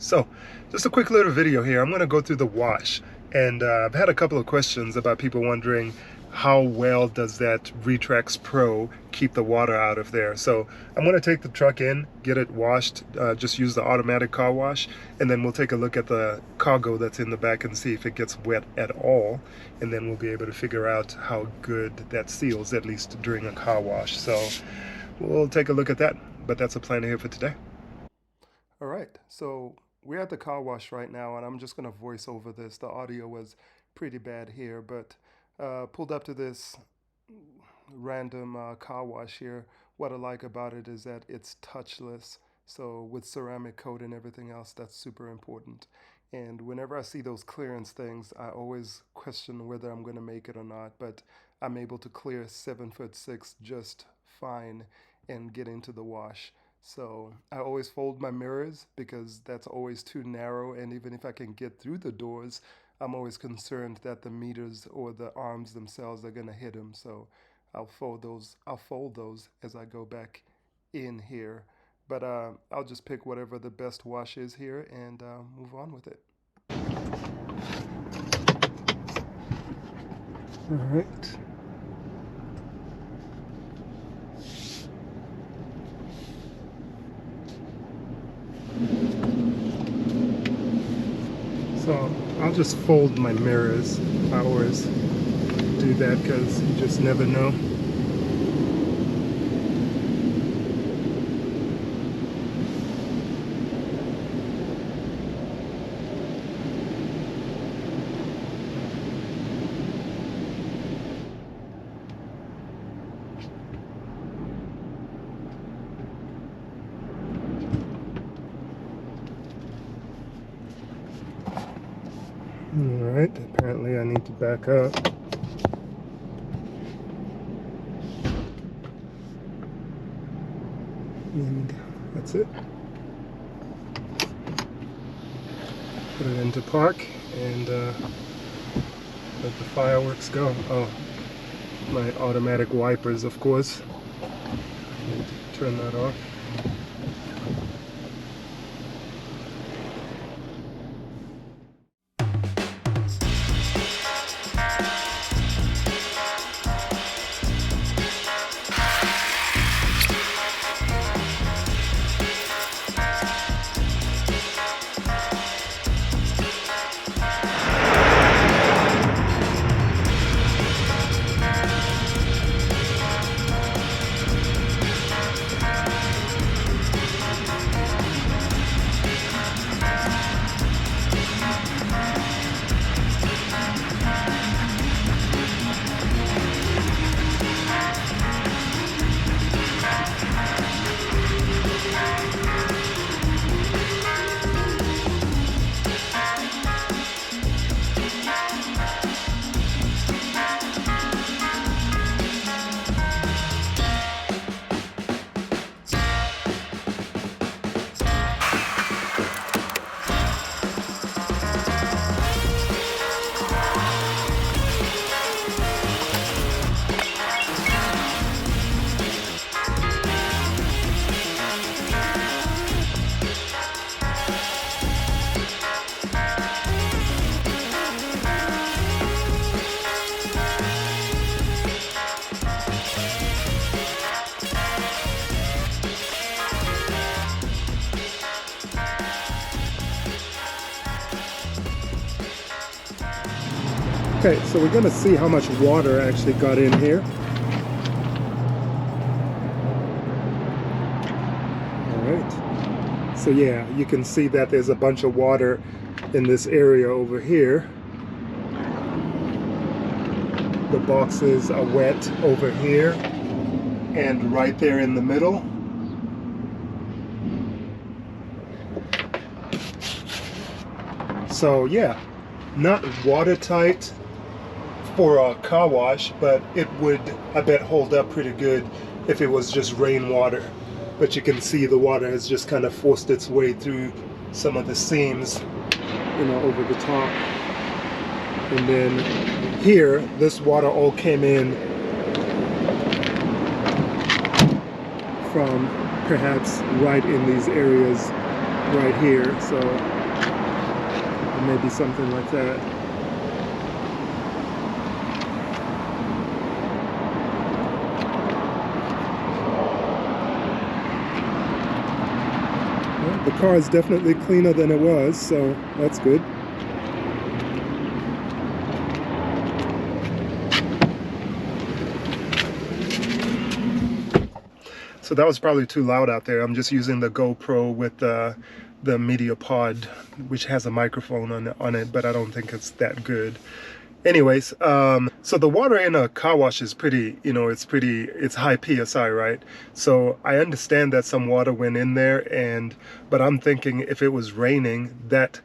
So, just a quick little video here. I'm going to go through the wash, and I've had a couple of questions about people wondering how well does that Retrax Pro keep the water out of there. So I'm going to take the truck in, get it washed, just use the automatic car wash, and then we'll take a look at the cargo that's in the back and see if it gets wet at all, and then we'll be able to figure out how good that seals, at least during a car wash. So we'll take a look at that, but that's a plan here for today. All right, so we're at the car wash right now, and I'm just going to voice over this. The audio was pretty bad here, but pulled up to this random car wash here. What I like about it is that it's touchless. So with ceramic coat and everything else, that's super important. And whenever I see those clearance things, I always question whether I'm going to make it or not. But I'm able to clear 7'6" just fine and get into the wash. So I always fold my mirrors because that's always too narrow, and even if I can get through the doors, I'm always concerned that the meters or the arms themselves are gonna hit them. So I'll fold those as I go back in here. But I'll just pick whatever the best wash is here and move on with it. All right. So I'll just fold my mirrors. I always do that because you just never know. Alright, apparently I need to back up. And that's it. Put it into park and let the fireworks go. Oh, my automatic wipers, of course. I need to turn that off. Okay, so we're going to see how much water actually got in here. Alright, so yeah, you can see that there's a bunch of water in this area over here. The boxes are wet over here and right there in the middle. So yeah, not watertight for a car wash, but it would, I bet, hold up pretty good if it was just rainwater. But you can see the water has just kind of forced its way through some of the seams, you know, over the top. And then here, this water all came in from perhaps right in these areas right here, so maybe something like that. Well, the car is definitely cleaner than it was, so that's good. So that was probably too loud out there. I'm just using the GoPro with the media pod, which has a microphone on it, but I don't think it's that good. Anyways, so the water in a car wash is pretty, it's high PSI, right? So I understand that some water went in there, but I'm thinking if it was raining, that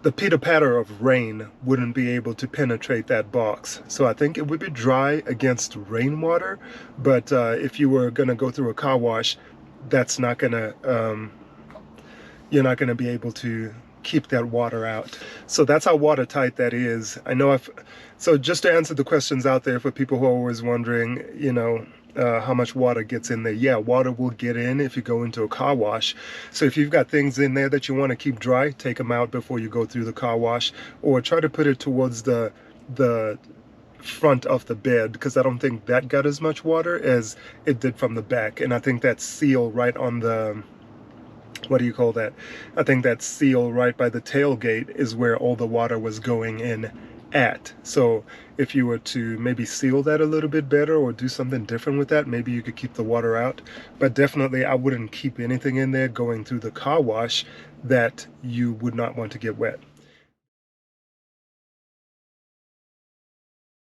the pitter-patter of rain wouldn't be able to penetrate that box. So I think it would be dry against rainwater, but if you were gonna go through a car wash, that's not gonna, you're not gonna be able to keep that water out. So that's how watertight that is. I know so just to answer the questions out there for people who are always wondering, how much water gets in there. Yeah, water will get in if you go into a car wash. So if you've got things in there that you want to keep dry, take them out before you go through the car wash, or try to put it towards the front of the bed, because I don't think that got as much water as it did from the back. And I think that seal right on the, what do you call that? I think that seal right by the tailgate is where all the water was going in at. So if you were to maybe seal that a little bit better or do something different with that, maybe you could keep the water out. But definitely I wouldn't keep anything in there going through the car wash that you would not want to get wet.